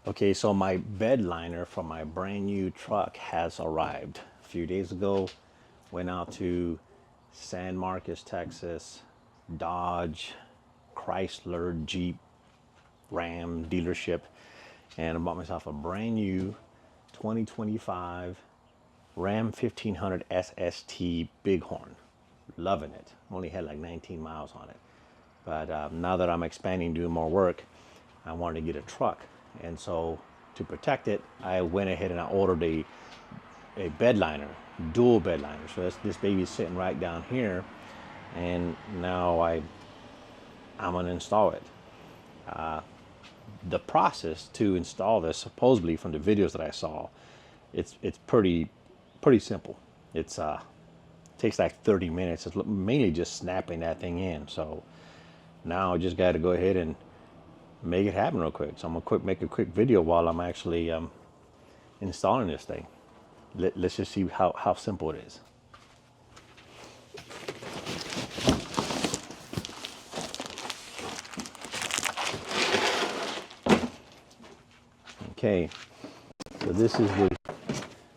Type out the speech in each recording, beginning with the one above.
Okay, so my bed liner for my brand new truck has arrived. A few days ago, went out to San Marcos, Texas, Dodge, Chrysler, Jeep, Ram dealership, and I bought myself a brand new 2025 Ram 1500 SST Big Horn. Loving it. Only had like 19 miles on it. But now that I'm expanding, doing more work, I wanted to get a truck. And so to protect it, I went ahead and I ordered a bed liner, dual bed liner. So this baby's sitting right down here. And now I'm going to install it. The process to install this, supposedly from the videos that I saw, it's pretty simple. It's takes like 30 minutes. It's mainly just snapping that thing in. So now I just got to go ahead and make it happen real quick. So I'm gonna make a quick video while I'm actually installing this thing. Let's just see how simple it is. Okay, so this is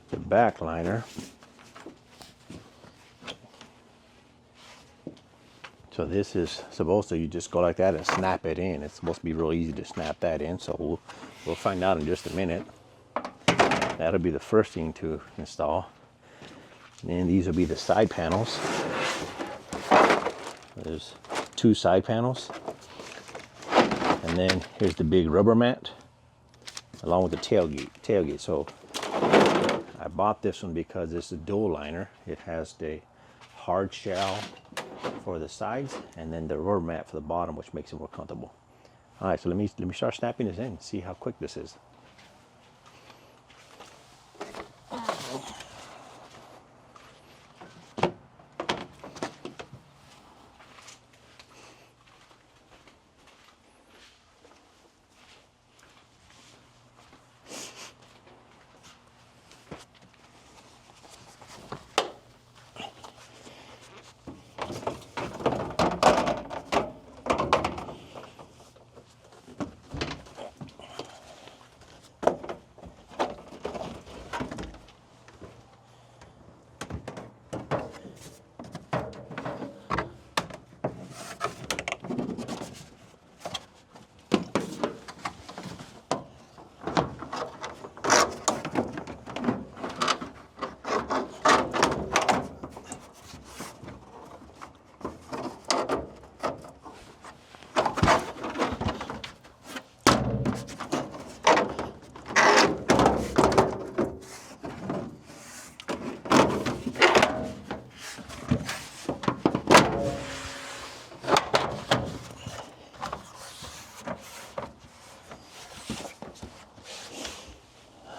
the back liner. So this is supposed to, you just go like that and snap it in. It's supposed to be real easy to snap that in. So we'll find out in just a minute. That'll be the first thing to install. And then these will be the side panels. There's 2 side panels. And then here's the big rubber mat along with the tailgate. So I bought this one because it's a dual liner. It has the hard shell for the sides and then the rubber mat for the bottom, which makes it more comfortable. All right, so let me start snapping this in, see how quick this is.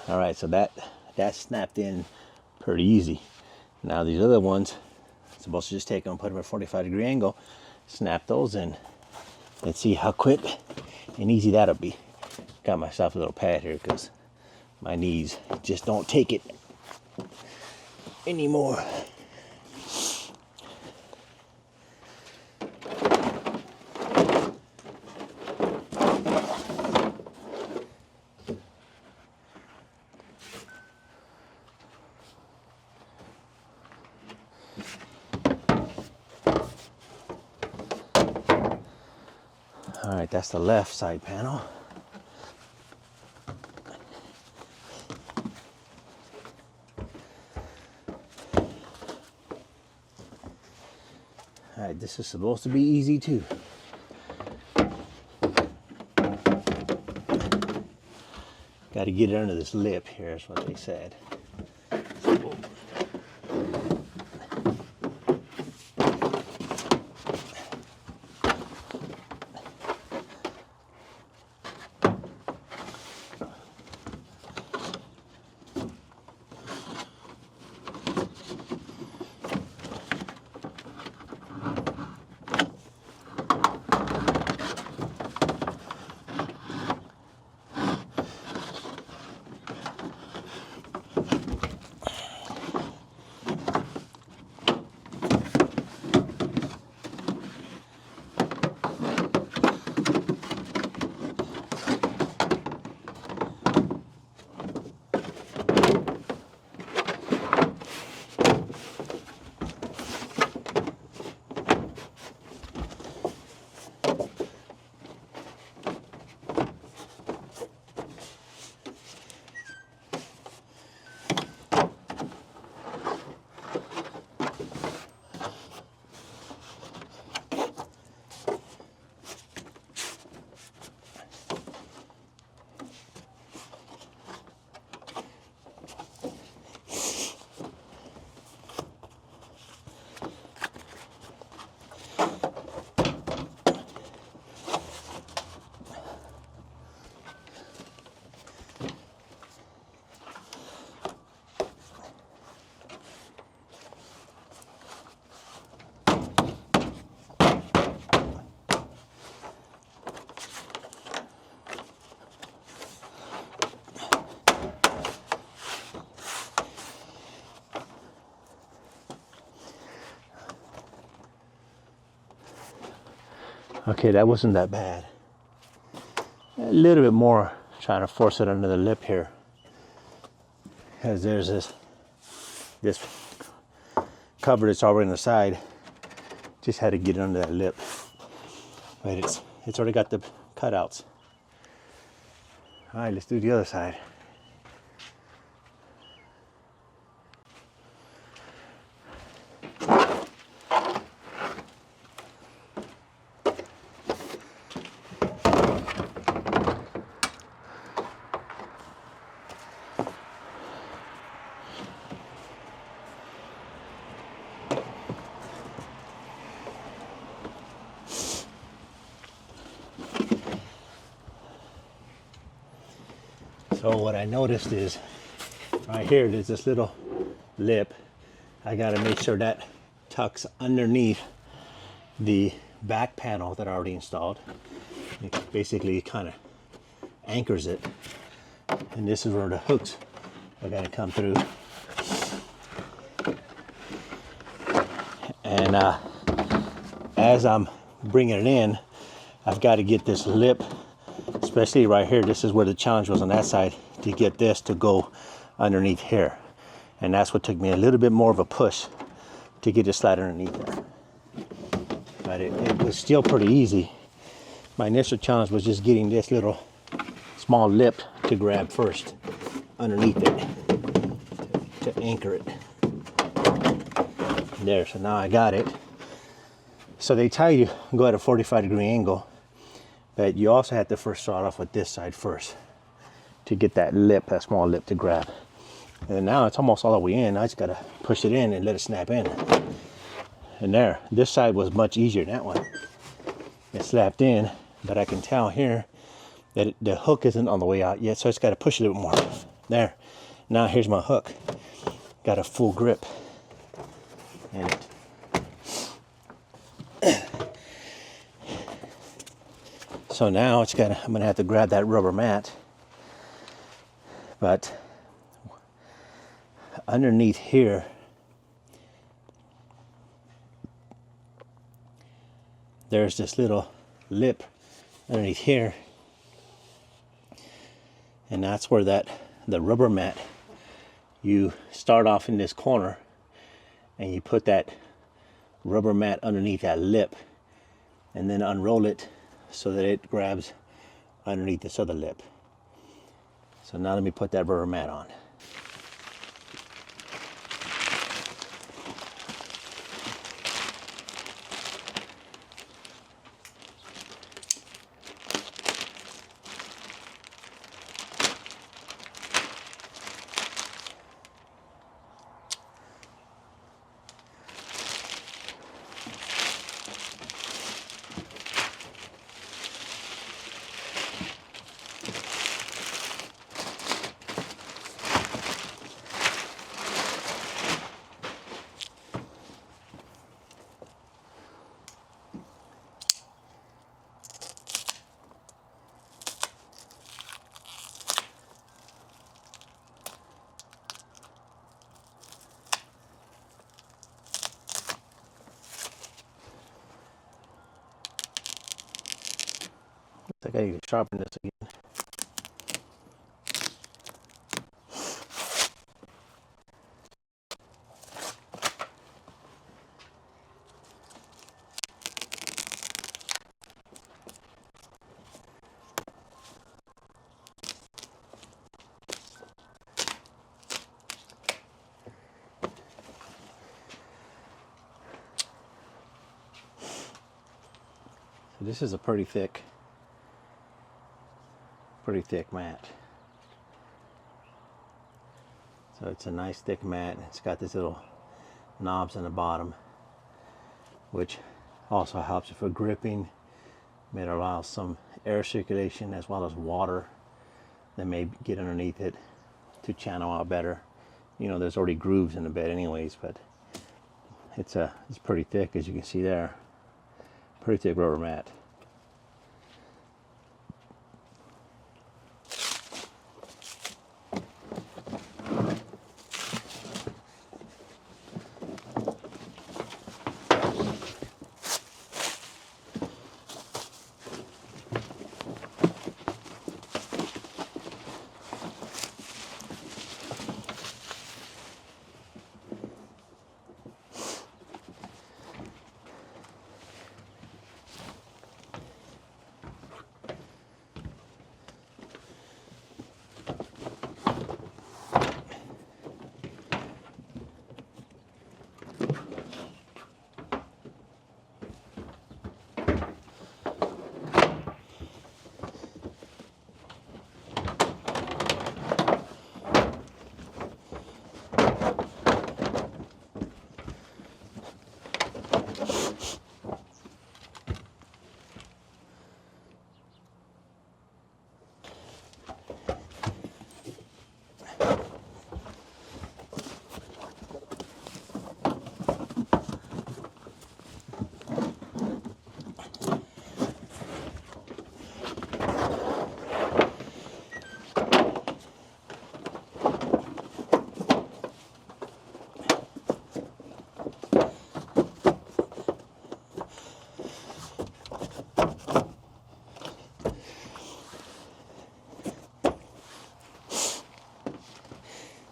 All right, so that snapped in pretty easy. Now these other ones, I'm supposed to just take them, put them at a 45-degree angle, snap those in. Let's see how quick and easy that'll be. Got myself a little pad here because my knees just don't take it anymore. All right, that's the left side panel. All right, this is supposed to be easy too. Got to get it under this lip here, is what they said. Okay, that wasn't that bad. A little bit more, trying to force it under the lip here. Because there's this cover that's already on the side. Just had to get it under that lip. But it's already got the cutouts. All right, let's do the other side. So what I noticed is right here, there's this little lip. I got to make sure that tucks underneath the back panel that I already installed. It basically kind of anchors it. And this is where the hooks are going to come through. And as I'm bringing it in, I've got to get this lip, especially right here. This is where the challenge was on that side, to get this to go underneath here. And that's what took me a little bit more of a push to get it slide underneath there. But it was still pretty easy. My initial challenge was just getting this little small lip to grab first underneath it to anchor it. There, so now I got it. So they tell you go at a 45-degree angle, but you also have to first start off with this side first to get that lip, that small lip to grab. And now it's almost all the way in. I just gotta push it in and let it snap in. And there, this side was much easier than that one. It slapped in, but I can tell here that the hook isn't on the way out yet, so I just gotta push it a little more. There, now here's my hook. Got a full grip. And so now I'm gonna have to grab that rubber mat. But underneath here, there's this little lip underneath here. And that's where the rubber mat, you start off in this corner and you put that rubber mat underneath that lip and then unroll it so that it grabs underneath this other lip. So now let me put that rubber mat on. I gotta need to sharpen this again. So this is a pretty thick mat. So it's a nice thick mat. It's got these little knobs on the bottom, which also helps for gripping. It allows some air circulation as well as water that may get underneath it to channel out better. You know, there's already grooves in the bed anyways, but it's pretty thick, as you can see there. Pretty thick rubber mat.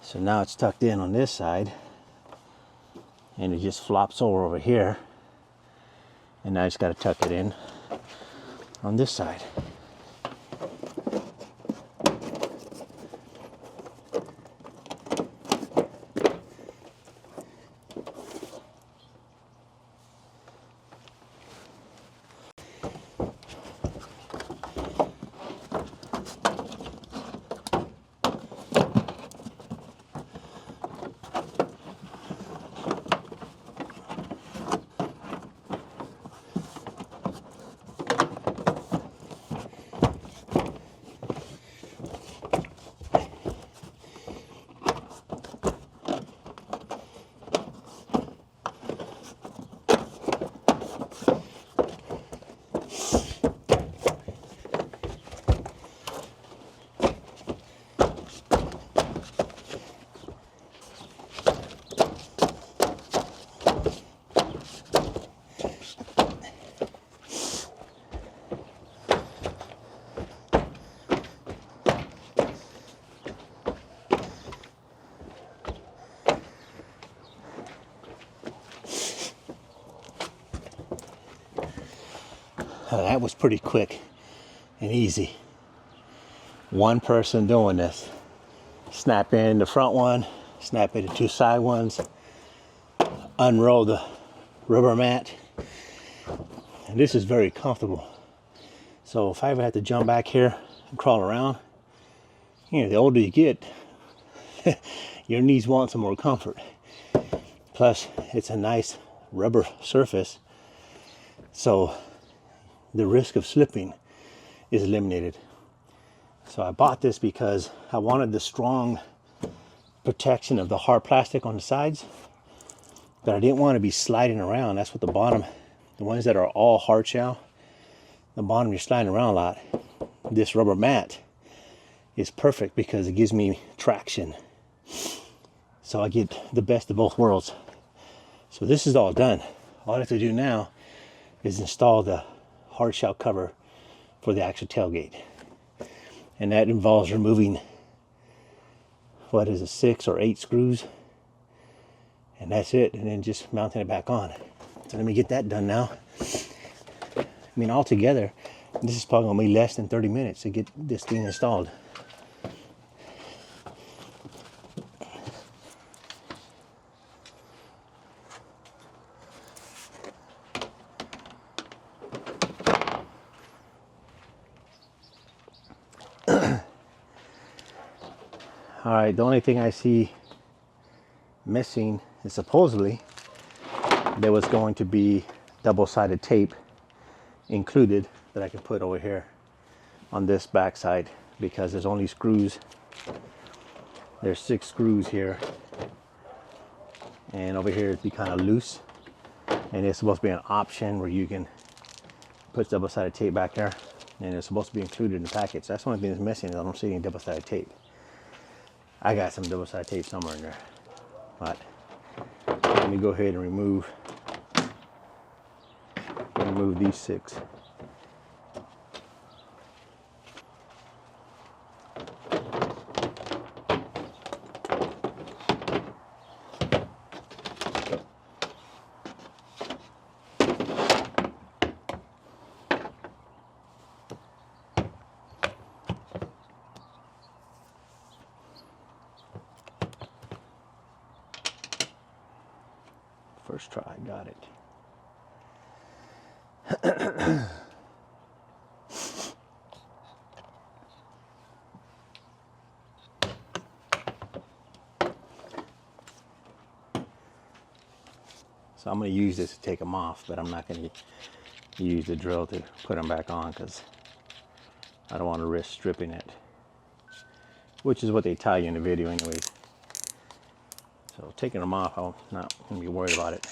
So now it's tucked in on this side, and it just flops over here. And now I just got to tuck it in on this side. That was pretty quick and easy. One person doing this. Snap in the front one, snap in the two side ones, unroll the rubber mat. And this is very comfortable. So if I ever had to jump back here and crawl around, you know, the older you get, your knees want some more comfort. Plus, it's a nice rubber surface, so the risk of slipping is eliminated. So I bought this because I wanted the strong protection of the hard plastic on the sides, but I didn't want to be sliding around. That's what the bottom, the ones that are all hard shell, the bottom you're sliding around a lot. This rubber mat is perfect because it gives me traction. So I get the best of both worlds. So this is all done. All I have to do now is install the hard shell cover for the actual tailgate. And that involves removing, what is it, 6 or 8 screws. And that's it. And then just mounting it back on. So let me get that done now. I mean, altogether, this is probably gonna be less than 30 minutes to get this thing installed. All right, the only thing I see missing is supposedly there was going to be double-sided tape included that I can put over here on this back side, because there's only screws. There's 6 screws here, and over here it'd be kind of loose, and it's supposed to be an option where you can put double-sided tape back there, and it's supposed to be included in the package. That's the only thing that's missing, is I don't see any double-sided tape. I got some double-sided tape somewhere in there, but let me go ahead and remove these 6. First try, got it. So I'm going to use this to take them off, but I'm not going to use the drill to put them back on, because I don't want to risk stripping it, which is what they tell you in the video anyways. So taking them off, I'm not going to be worried about it.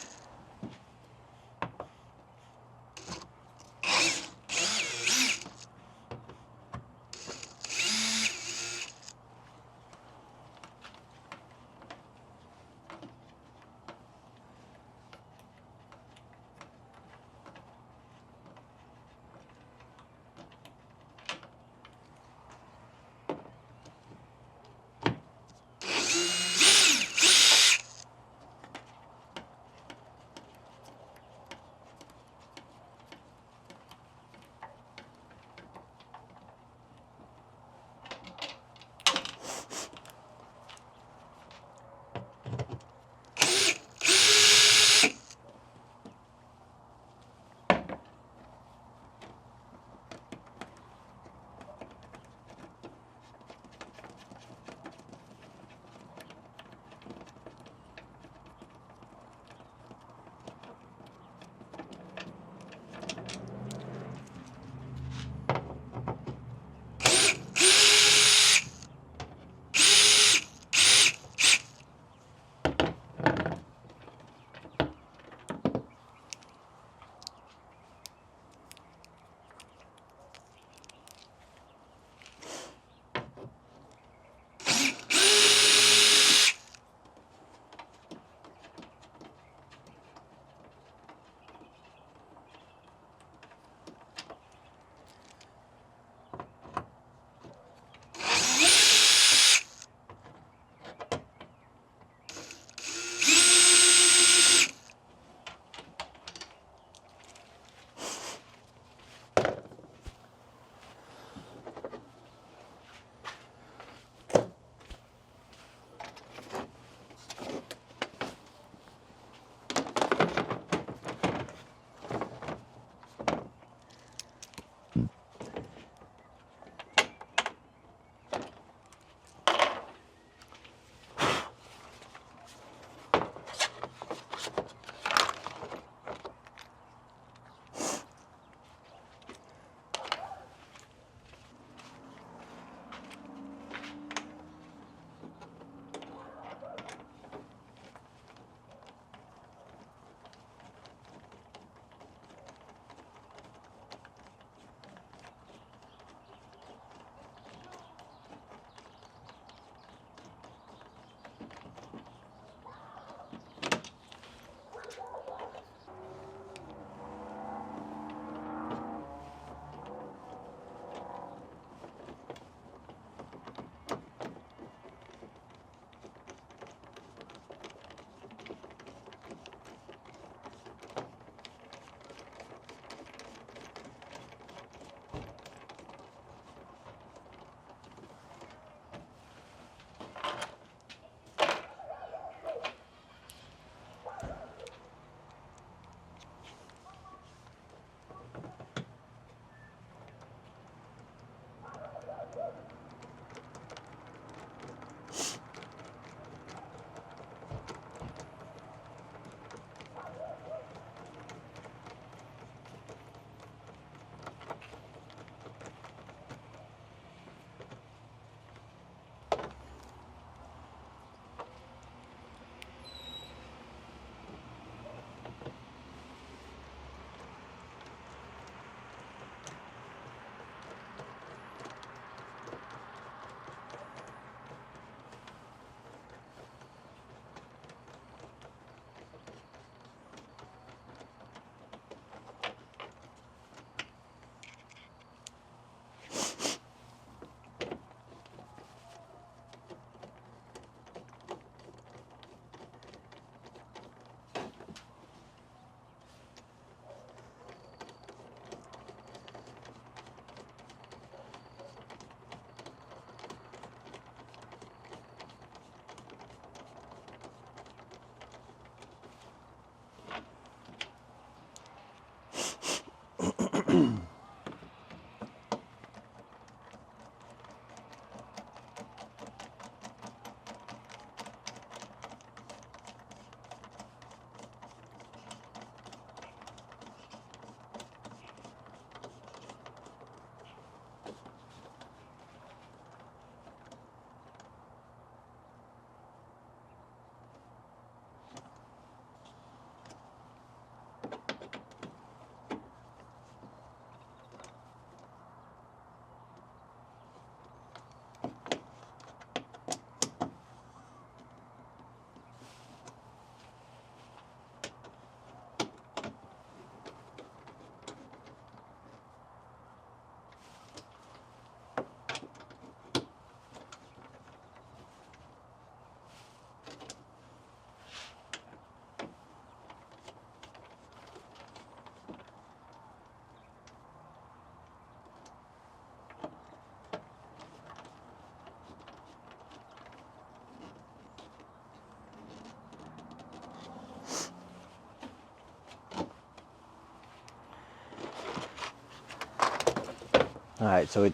All right, so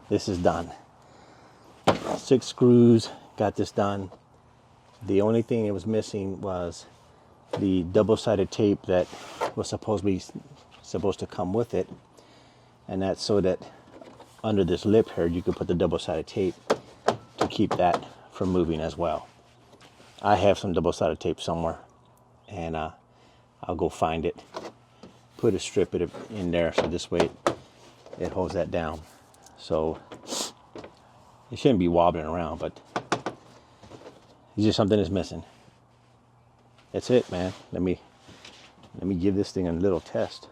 this is done. 6 screws, got this done. The only thing it was missing was the double-sided tape that was supposed to come with it, and that's so that under this lip here you could put the double-sided tape to keep that from moving as well. I have some double-sided tape somewhere, and I'll go find it, put a strip in there so this way it holds that down. So it shouldn't be wobbling around, but it's just something that's missing. That's it, man. Let me give this thing a little test.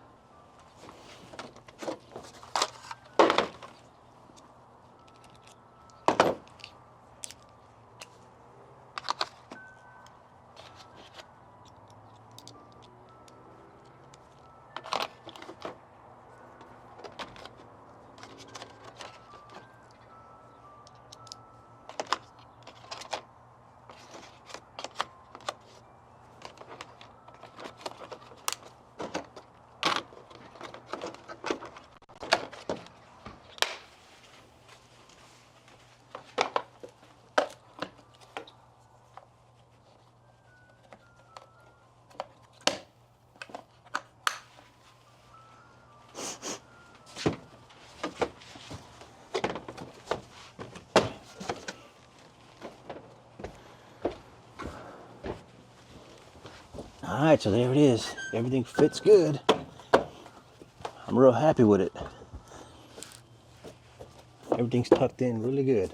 All right, so there it is. Everything fits good. I'm real happy with it. Everything's tucked in really good.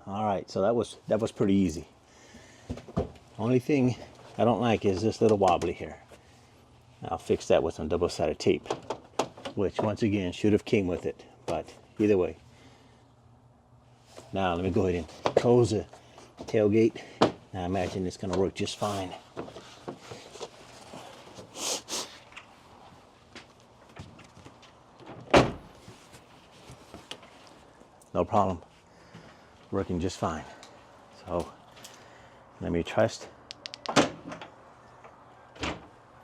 All right, so that was pretty easy. Only thing I don't like is this little wobbly here. I'll fix that with some double-sided tape, which once again should have came with it, but either way. Now let me go ahead and close the tailgate. Now I imagine it's going to work just fine. No problem. Working just fine. So let me trust.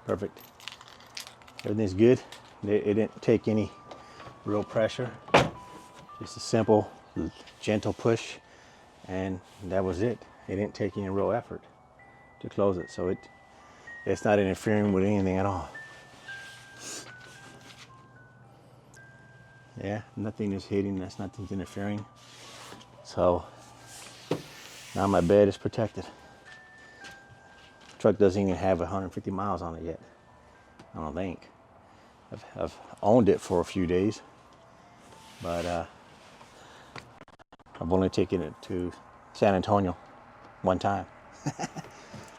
Perfect. Everything's good. It didn't take any real pressure. Just a simple, gentle push, and that was it. It didn't take any real effort to close it, so it's not interfering with anything at all. Yeah, nothing is hitting. Nothing's interfering. So now my bed is protected. The truck doesn't even have 150 miles on it yet, I don't think. I've owned it for a few days, but I've only taken it to San Antonio one time.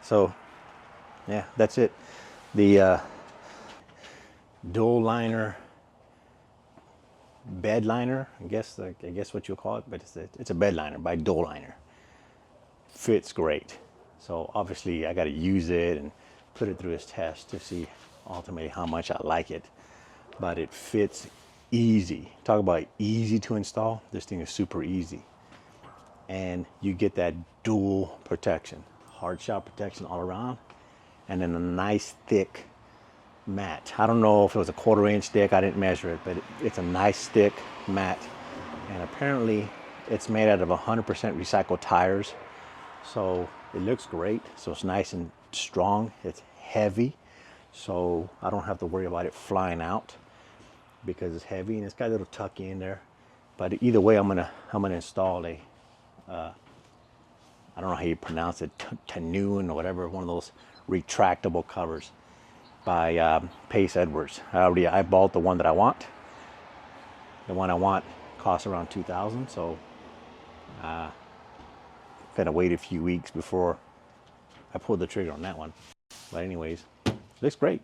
So yeah, that's it. The DualLiner Bedliner, I guess what you'll call it, but it's a Bedliner by DualLiner. Fits great. So obviously I got to use it and put it through its test to see ultimately how much I like it. But it fits easy. Talk about easy to install. This thing is super easy. And you get that dual protection, hard shot protection all around, and then a nice thick mat. I don't know if it was a 1/4 inch thick, I didn't measure it, but it's a nice thick mat. And apparently it's made out of 100% recycled tires. So it looks great. So it's nice and strong. It's heavy. So I don't have to worry about it flying out because it's heavy and it's got a little tuck in there. But either way, I'm gonna install a I don't know how you pronounce it, Tanoon or whatever, one of those retractable covers by Pace Edwards. I bought the one that I want. The one I want costs around $2,000, so gonna wait a few weeks before I pull the trigger on that one. But anyways, looks great.